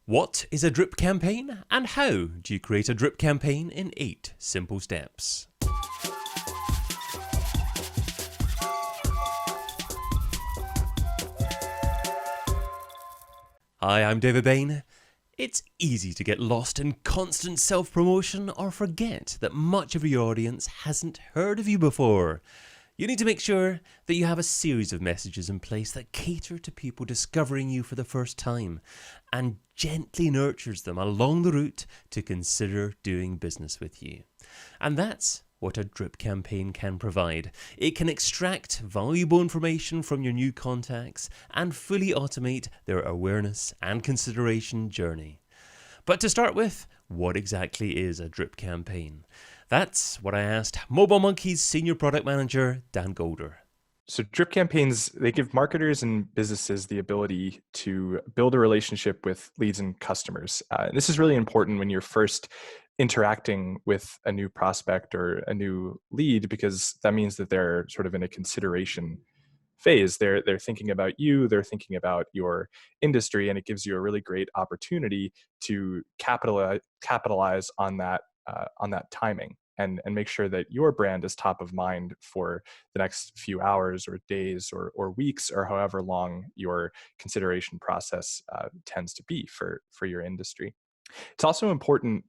What is a drip campaign, and how do you create a drip campaign in 8 simple steps? Hi, I'm David Bain. It's easy to get lost in constant self-promotion or forget that much of your audience hasn't heard of you before. You need to make sure that you have a series of messages in place that cater to people discovering you for the first time and gently nurtures them along the route to consider doing business with you. And that's what a drip campaign can provide. It can extract valuable information from your new contacts and fully automate their awareness and consideration journey. But to start with, what exactly is a drip campaign? That's what I asked Mobile Monkey's Senior Product Manager, Dan Golder. So drip campaigns, they give marketers and businesses the ability to build a relationship with leads and customers. This is really important when you're first interacting with a new prospect or a new lead, because that means that they're sort of in a consideration phase. They're thinking about you, they're thinking about your industry, and it gives you a really great opportunity to capitalize on that timing and make sure that your brand is top of mind for the next few hours or days or weeks or however long your consideration process tends to be for your industry. It's also important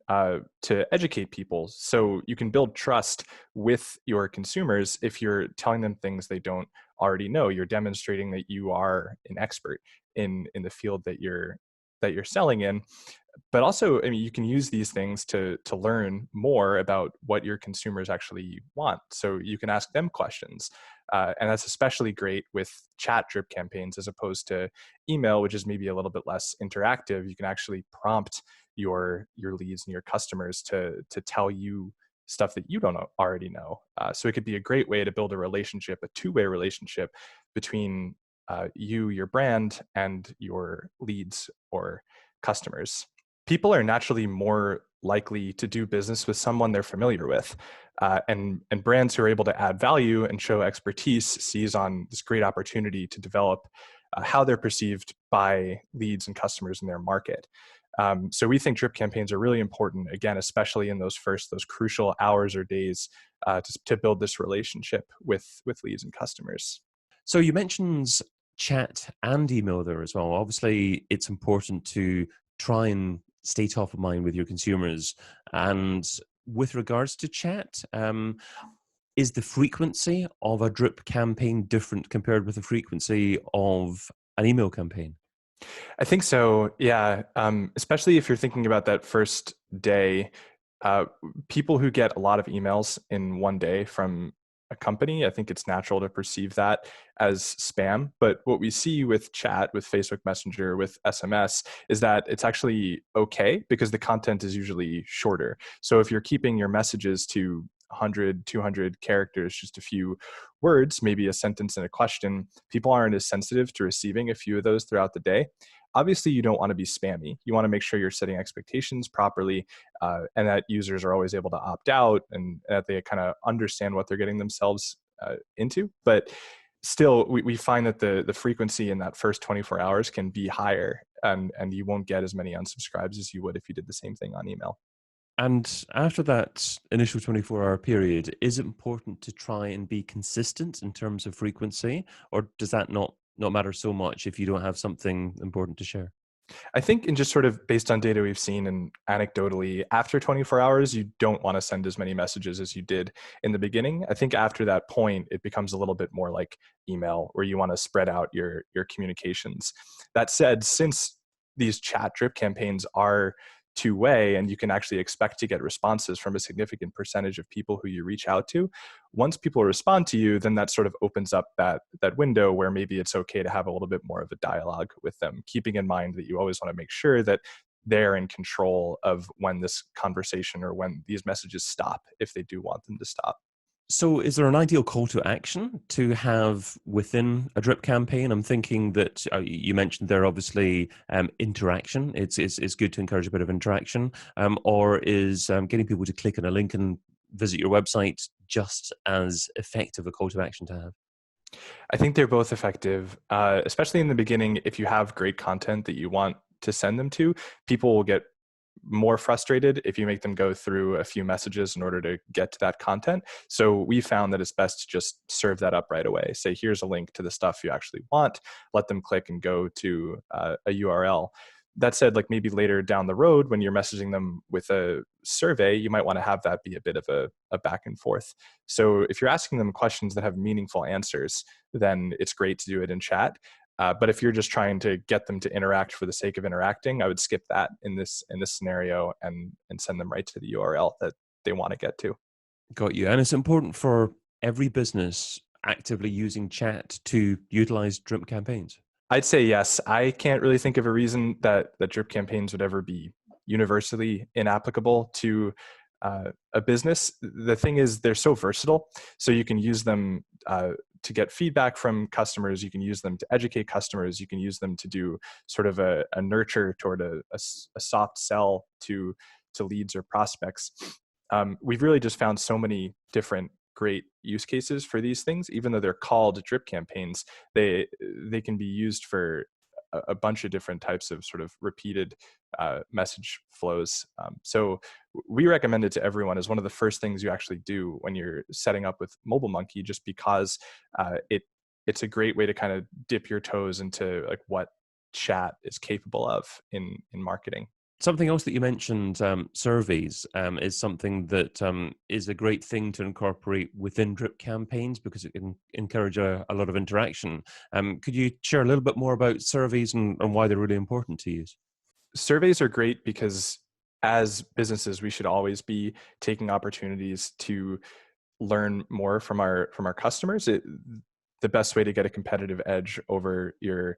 to educate people so you can build trust with your consumers. If you're telling them things they don't already know, you're demonstrating that you are an expert in the field that you're selling in. But also, I mean, you can use these things to learn more about what your consumers actually want. So you can ask them questions. And that's especially great with chat drip campaigns as opposed to email, which is maybe a little bit less interactive. You can actually prompt your leads and your customers to tell you stuff that you don't already know. So it could be a great way to build a relationship, a two-way relationship between you, your brand, and your leads or customers. People are naturally more likely to do business with someone they're familiar with. And brands who are able to add value and show expertise seize on this great opportunity to develop how they're perceived by leads and customers in their market. So we think drip campaigns are really important, again, especially in those crucial hours or days to build this relationship with leads and customers. So you mentioned chat and email there as well. Obviously, it's important to try and stay top of mind with your consumers. And with regards to chat, is the frequency of a drip campaign different compared with the frequency of an email campaign? I think so, yeah. Especially if you're thinking about that first day, people who get a lot of emails in one day from a company, I think it's natural to perceive that as spam. But what we see with chat, with Facebook Messenger, with SMS, is that it's actually okay because the content is usually shorter. So if you're keeping your messages to 100, 200 characters, just a few words, maybe a sentence and a question, people aren't as sensitive to receiving a few of those throughout the day. Obviously, you don't want to be spammy. You want to make sure you're setting expectations properly and that users are always able to opt out and that they kind of understand what they're getting themselves into. But still, we find that the frequency in that first 24 hours can be higher and you won't get as many unsubscribes as you would if you did the same thing on email. And after that initial 24-hour period, is it important to try and be consistent in terms of frequency, or does that not matter so much if you don't have something important to share? I think in just sort of based on data we've seen and anecdotally, after 24 hours, you don't want to send as many messages as you did in the beginning. I think after that point, it becomes a little bit more like email where you want to spread out your communications. That said, since these chat drip campaigns are two-way and you can actually expect to get responses from a significant percentage of people who you reach out to, once people respond to you, then that sort of opens up that window where maybe it's okay to have a little bit more of a dialogue with them, keeping in mind that you always want to make sure that they're in control of when this conversation or when these messages stop, if they do want them to stop. So is there an ideal call to action to have within a drip campaign? I'm thinking that you mentioned there obviously interaction. It's good to encourage a bit of interaction, or is getting people to click on a link and visit your website just as effective a call to action to have? I think they're both effective, especially in the beginning. If you have great content that you want to send them to, people will get more frustrated if you make them go through a few messages in order to get to that content. So we found that it's best to just serve that up right away. Say, here's a link to the stuff you actually want. Let them click and go to a URL. That said, like maybe later down the road, when you're messaging them with a survey, you might want to have that be a bit of a back and forth. So if you're asking them questions that have meaningful answers, then it's great to do it in chat. But if you're just trying to get them to interact for the sake of interacting, I would skip that in this scenario and send them right to the URL that they want to get to. Got you. And it's important for every business actively using chat to utilize drip campaigns. I'd say yes. I can't really think of a reason that drip campaigns would ever be universally inapplicable to a business. The thing is, they're so versatile, so you can use them to get feedback from customers. You can use them to educate customers. You can use them to do sort of a nurture toward a soft sell to leads or prospects. We've really just found so many different great use cases for these things. Even though they're called drip campaigns, they can be used for a bunch of different types of sort of repeated message flows. So we recommend it to everyone as one of the first things you actually do when you're setting up with MobileMonkey, just because it's a great way to kind of dip your toes into like what chat is capable of in marketing. Something else that you mentioned, surveys, is something that is a great thing to incorporate within drip campaigns because it can encourage a lot of interaction. Could you share a little bit more about surveys and why they're really important to use? Surveys are great because as businesses, we should always be taking opportunities to learn more from our customers. The best way to get a competitive edge over your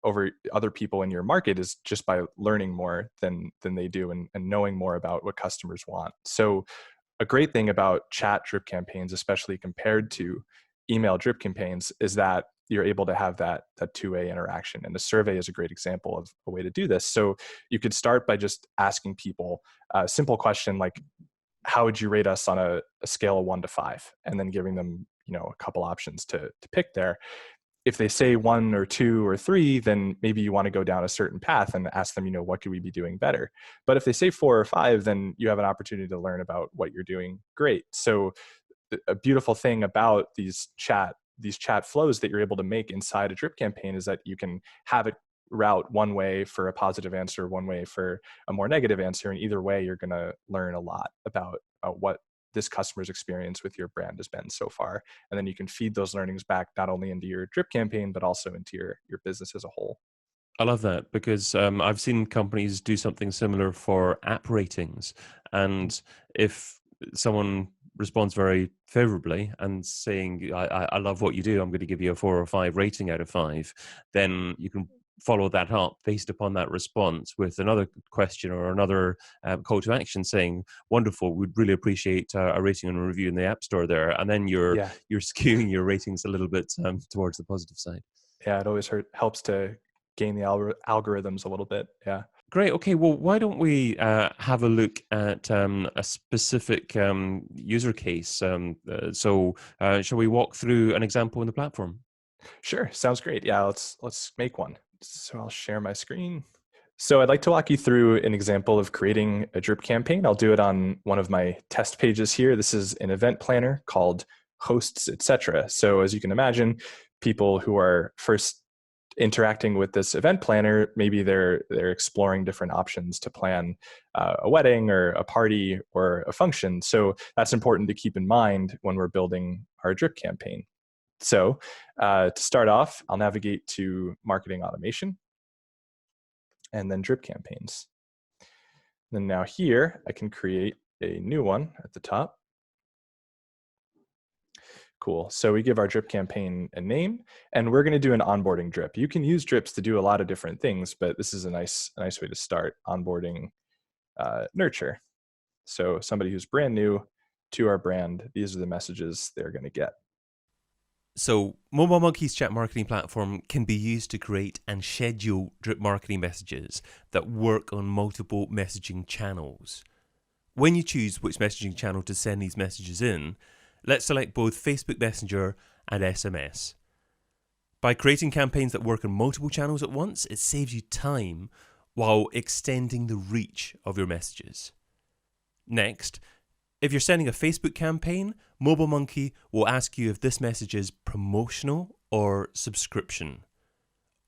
over other people in your market is just by learning more than they do and knowing more about what customers want. So a great thing about chat drip campaigns, especially compared to email drip campaigns, is that you're able to have that two-way interaction. And a survey is a great example of a way to do this. So you could start by just asking people a simple question like, how would you rate us on a scale of 1 to 5? And then giving them, a couple options to pick there. If they say 1 or 2 or 3, then maybe you want to go down a certain path and ask them, what could we be doing better? But if they say 4 or 5, then you have an opportunity to learn about what you're doing great. So a beautiful thing about these chat flows that you're able to make inside a drip campaign is that you can have it route one way for a positive answer, one way for a more negative answer. And either way, you're going to learn a lot about what this customer's experience with your brand has been so far. And then you can feed those learnings back not only into your drip campaign, but also into your business as a whole. I love that because I've seen companies do something similar for app ratings. And if someone responds very favorably and saying, I love what you do, I'm going to give you a 4 or 5 rating out of 5, then you can follow that up based upon that response with another question or another call to action saying, wonderful, we'd really appreciate a rating and a review in the App Store there. And then you're skewing your ratings a little bit towards the positive side. Yeah, it always helps to gain the algorithms a little bit. Yeah. Great. Okay. Well, why don't we have a look at a specific user case? So shall we walk through an example in the platform? Sure. Sounds great. Yeah, let's make one. So I'll share my screen. So I'd like to walk you through an example of creating a drip campaign. I'll do it on one of my test pages here. This is an event planner called Hosts, etc. So as you can imagine, people who are first interacting with this event planner, maybe they're exploring different options to plan a wedding or a party or a function. So that's important to keep in mind when we're building our drip campaign. So to start off, I'll navigate to marketing automation and then drip campaigns. Then now here, I can create a new one at the top. Cool. So we give our drip campaign a name, and we're going to do an onboarding drip. You can use drips to do a lot of different things, but this is a nice way to start onboarding nurture. So somebody who's brand new to our brand, these are the messages they're going to get. So MobileMonkey's chat marketing platform can be used to create and schedule drip marketing messages that work on multiple messaging channels. When you choose which messaging channel to send these messages in, let's select both Facebook Messenger and SMS. By creating campaigns that work on multiple channels at once, it saves you time while extending the reach of your messages. Next, if you're sending a Facebook campaign, MobileMonkey will ask you if this message is promotional or subscription.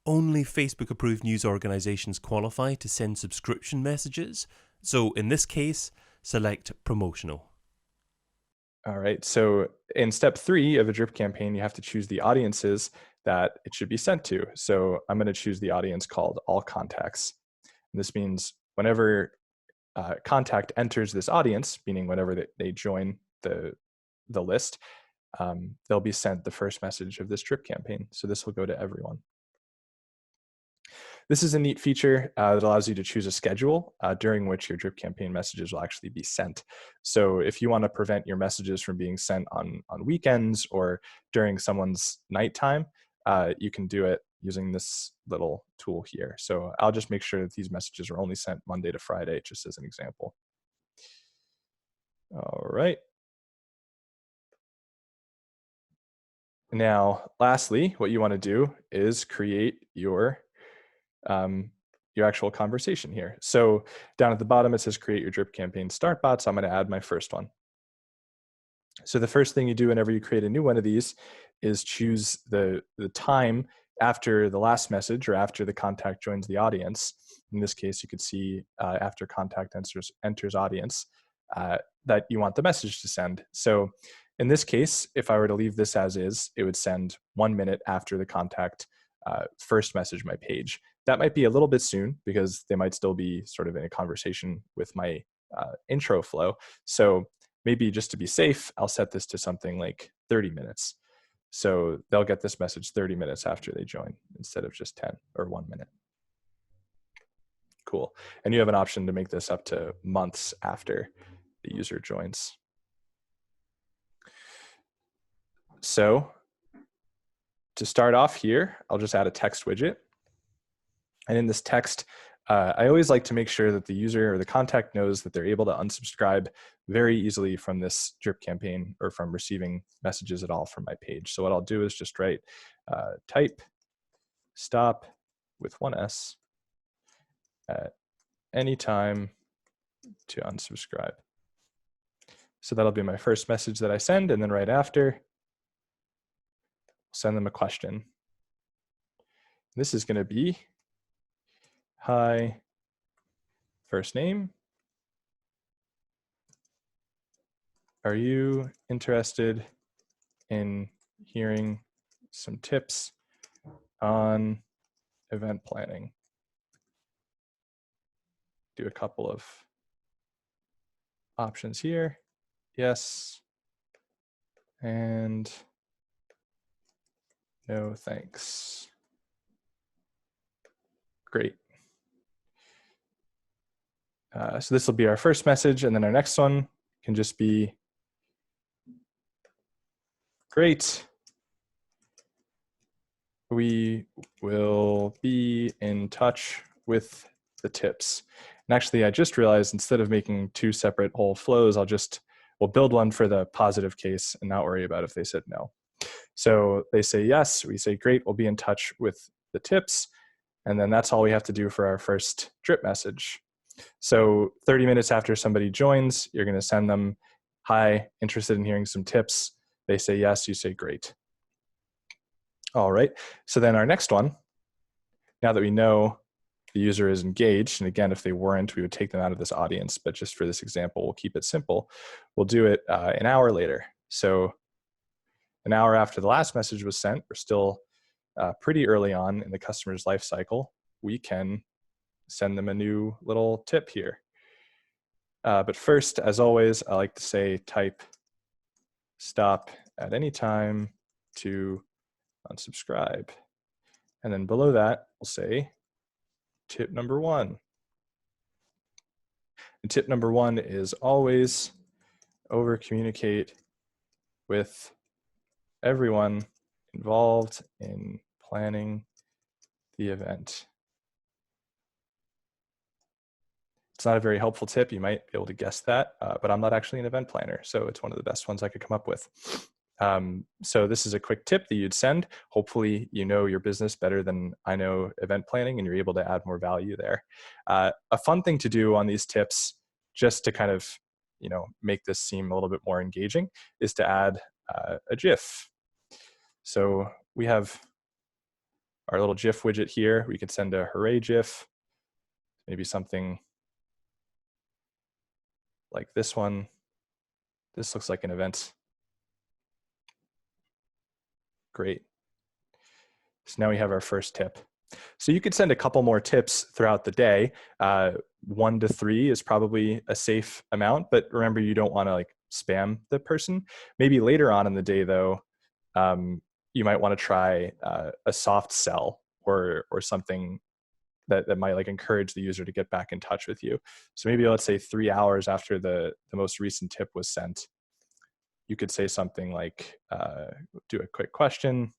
Only Facebook approved news organizations qualify to send subscription messages, so in this case, select promotional. All right, so in step 3 of a drip campaign, you have to choose the audiences that it should be sent to. So I'm going to choose the audience called all contacts. And this means whenever contact enters this audience, meaning whenever they join the list, they'll be sent the first message of this drip campaign. So this will go to everyone. This is a neat feature that allows you to choose a schedule during which your drip campaign messages will actually be sent. So if you want to prevent your messages from being sent on weekends or during someone's nighttime, you can do it using this little tool here. So I'll just make sure that these messages are only sent Monday to Friday, just as an example. All right. Now, lastly, what you want to do is create your actual conversation here. So down at the bottom, it says create your drip campaign start bot. So I'm going to add my first one. So the first thing you do whenever you create a new one of these is choose the time after the last message or after the contact joins the audience. In this case, you could see after contact enters audience that you want the message to send. So in this case, if I were to leave this as is, it would send 1 minute after the contact first message my page. That might be a little bit soon because they might still be sort of in a conversation with my intro flow. So maybe just to be safe, I'll set this to something like 30 minutes. So they'll get this message 30 minutes after they join instead of just 10 or 1 minute. Cool. And you have an option to make this up to months after the user joins. So to start off here, I'll just add a text widget. And in this text, I always like to make sure that the user or the contact knows that they're able to unsubscribe very easily from this drip campaign or from receiving messages at all from my page. So what I'll do is just write type stop with 1S at any time to unsubscribe. So that'll be my first message that I send, and then right after, send them a question. This is going to be, hi, first name. Are you interested in hearing some tips on event planning? Do a couple of options here. Yes. And no, thanks. Great. So this will be our first message, and then our next one can just be, great. We will be in touch with the tips. And actually, I just realized instead of making 2 separate whole flows, we'll build one for the positive case and not worry about if they said no. So they say yes, we say great, we'll be in touch with the tips. And then that's all we have to do for our first drip message. So 30 minutes after somebody joins, you're going to send them, hi, interested in hearing some tips. They say yes, you say great. All right, so then our next one, now that we know the user is engaged, and again, if they weren't, we would take them out of this audience, but just for this example, we'll keep it simple. We'll do it an hour later. So an hour after the last message was sent, we're still pretty early on in the customer's life cycle. We can send them a new little tip here. But first, as always, I like to say type stop at any time to unsubscribe. And then below that, we'll say tip number 1. And tip number 1 is always over communicate with everyone involved in planning the event. It's not a very helpful tip. You might be able to guess that, but I'm not actually an event planner, so it's one of the best ones I could come up with. So this is a quick tip that you'd send. Hopefully you know your business better than I know event planning and you're able to add more value there. A fun thing to do on these tips, just to kind of make this seem a little bit more engaging, is to add a GIF. So we have our little GIF widget here. We could send a hooray GIF, maybe something like this one. This looks like an event. Great. So now we have our first tip. So you could send a couple more tips throughout the day. 1 to 3 is probably a safe amount, but remember, you don't want to like spam the person. Maybe later on in the day though, you might want to try a soft sell or something that might like encourage the user to get back in touch with you. So maybe let's say 3 hours after the most recent tip was sent, you could say something like, do a quick question,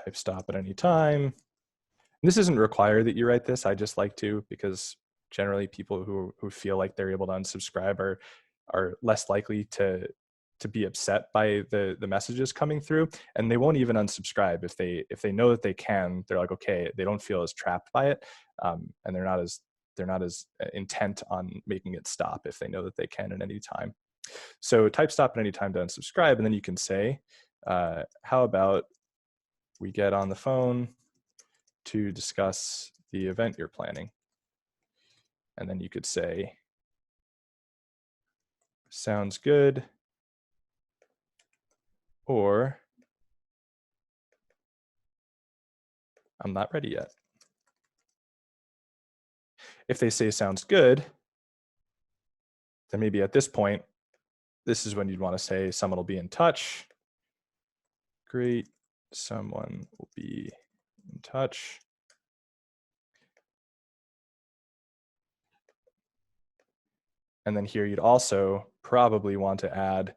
type stop at any time. And this isn't required that you write this. I just like to, because generally people who feel like they're able to unsubscribe are less likely to be upset by the messages coming through, and they won't even unsubscribe if they know that they can. They're like, okay, they don't feel as trapped by it, and they're not as intent on making it stop if they know that they can at any time. So type stop at any time to unsubscribe, and then you can say, how about we get on the phone to discuss the event you're planning? And then you could say, sounds good, or I'm not ready yet. If they say sounds good, then maybe at this point, this is when you'd want to say someone will be in touch. Great, someone will be in touch. And then here you'd also probably want to add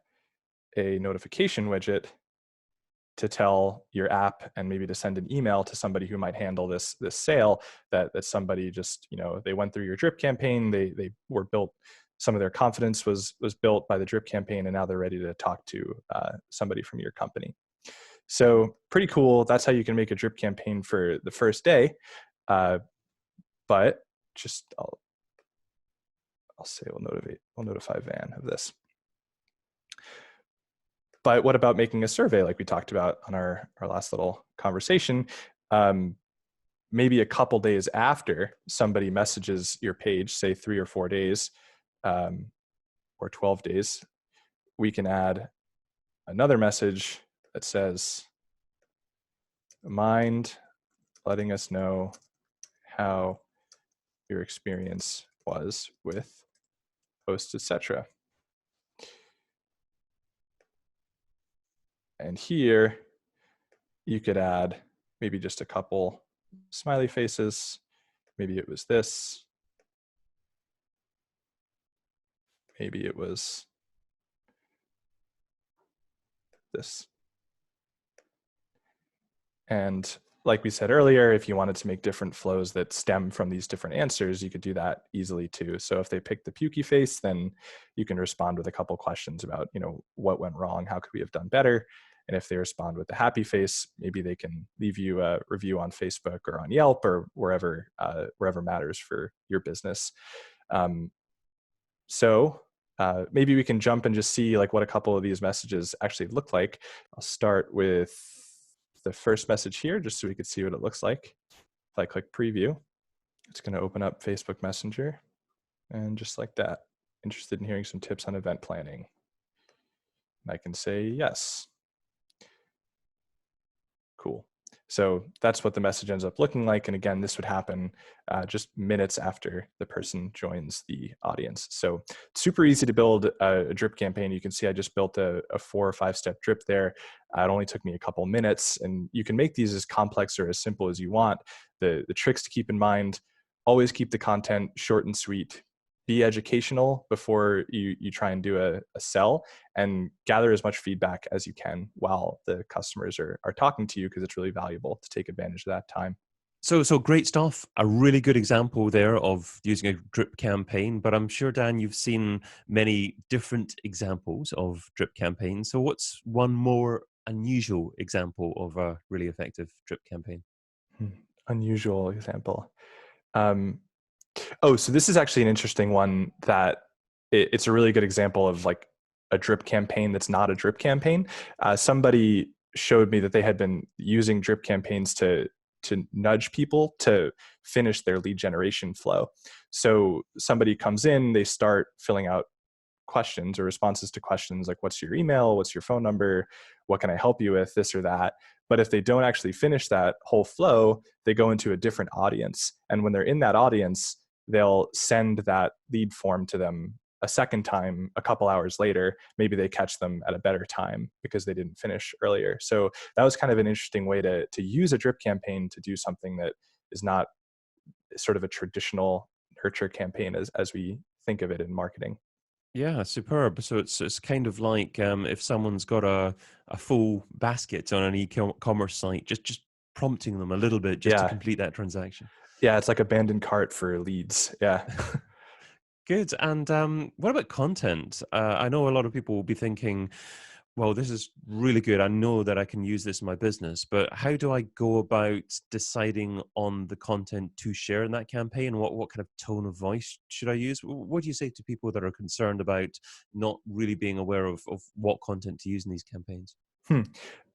a notification widget to tell your app and maybe to send an email to somebody who might handle this sale, that somebody just, they went through your drip campaign, they were built, some of their confidence was built by the drip campaign, and now they're ready to talk to somebody from your company. So pretty cool. That's how you can make a drip campaign for the first day. But just I'll say we'll notify Van of this. But what about making a survey like we talked about on our last little conversation? Maybe a couple days after somebody messages your page, say 3 or 4 days, or 12 days, we can add another message that says, mind letting us know how your experience was with posts, etc. And here you could add maybe just a couple smiley faces. Maybe it was this. Maybe it was this. And like we said earlier, if you wanted to make different flows that stem from these different answers, you could do that easily too. So if they pick the pukey face, then you can respond with a couple questions about, what went wrong, how could we have done better? And if they respond with the happy face, maybe they can leave you a review on Facebook or on Yelp or wherever matters for your business. So maybe we can jump and just see like what a couple of these messages actually look like. I'll start with the first message here, just so we could see what it looks like. If I click preview, it's going to open up Facebook Messenger, and just like that, interested in hearing some tips on event planning. And I can say yes. Cool. So that's what the message ends up looking like. And again, this would happen just minutes after the person joins the audience. So super easy to build a drip campaign. You can see I just built a 4 or 5 step drip there. It only took me a couple minutes, and you can make these as complex or as simple as you want. The tricks to keep in mind: always keep the content short and sweet. Be educational before you try and do a sell, and gather as much feedback as you can while the customers are talking to you, because it's really valuable to take advantage of that time. So great stuff. A really good example there of using a drip campaign, but I'm sure, Dan, you've seen many different examples of drip campaigns. So what's one more unusual example of a really effective drip campaign? Hmm, Unusual example. Um, oh, so this is actually an interesting one that it's a really good example of like a drip campaign that's not a drip campaign. Somebody showed me that they had been using drip campaigns to nudge people to finish their lead generation flow. So somebody comes in, they start filling out questions or responses to questions like, what's your email, what's your phone number, what can I help you with, this or that. But if they don't actually finish that whole flow, they go into a different audience, and when they're in that audience, they'll send that lead form to them a second time a couple hours later. Maybe they catch them at a better time because they didn't finish earlier. So that was kind of an interesting way to use a drip campaign to do something that is not sort of a traditional nurture campaign as we think of it in marketing. Yeah, superb. So it's kind of like if someone's got a full basket on an e-commerce site, just prompting them a little bit just to Yeah, complete that transaction. yeah, it's like abandoned cart for leads. Yeah. Good. And what about content? I know a lot of people will be thinking, well, this is really good. I know that I can use this in my business, but how do I go about deciding on the content to share in that campaign? What kind of tone of voice should I use? What do you say to people that are concerned about not really being aware of what content to use in these campaigns? Hmm.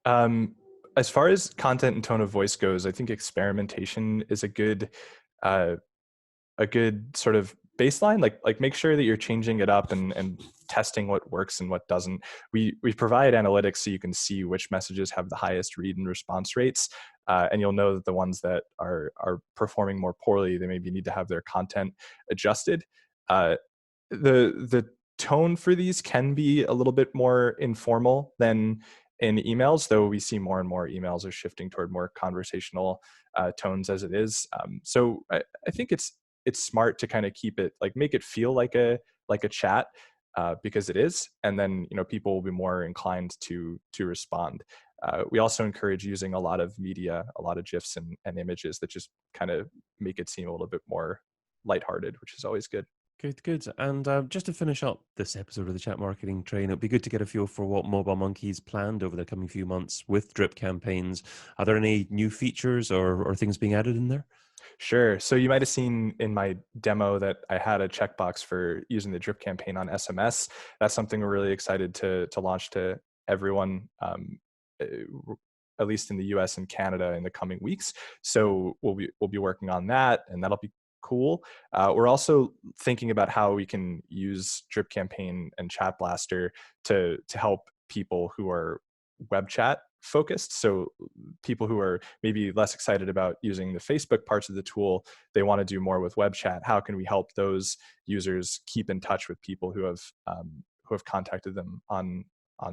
Um, as far as content and tone of voice goes, I think experimentation is uh, a good sort of baseline. Like make sure that you're changing it up and testing what works and what doesn't. We provide analytics so you can see which messages have the highest read and response rates, and you'll know that the ones that are performing more poorly, they maybe need to have their content adjusted. Uh, the tone for these can be a little bit more informal than in emails, though we see more and more emails are shifting toward more conversational tones as it is. So I think it's smart to kind of keep it like make it feel like a chat, because it is, and then people will be more inclined to respond. We also encourage using a lot of media, a lot of GIFs and images that just kind of make it seem a little bit more lighthearted, which is always good. Good, good. And just to finish up this episode of the Chat Marketing Train, it'd be good to get a feel for what Mobile Monkey's planned over the coming few months with drip campaigns. Are there any new features or things being added in there? Sure. So you might have seen in my demo that I had a checkbox for using the drip campaign on SMS. That's something we're really excited to launch to everyone, uh, at least in the U.S. and Canada in the coming weeks. So we'll be working on that, and that'll be cool. We're also thinking about how we can use drip campaign and chat blaster to help people who are web chat focused. So people who are maybe less excited about using the Facebook parts of the tool, they want to do more with web chat. How can we help those users keep in touch with people who have contacted them on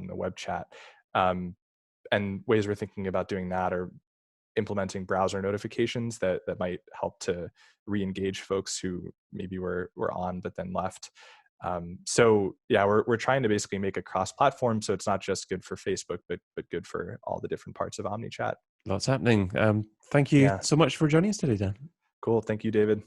the web chat? And ways we're thinking about doing that are implementing browser notifications that might help to re-engage folks who maybe were on but then left. So yeah, we're trying to basically make a cross-platform, so it's not just good for Facebook, but good for all the different parts of OmniChat. Lots happening. Thank you Yeah, so much for joining us today, Dan. cool. Thank you, David.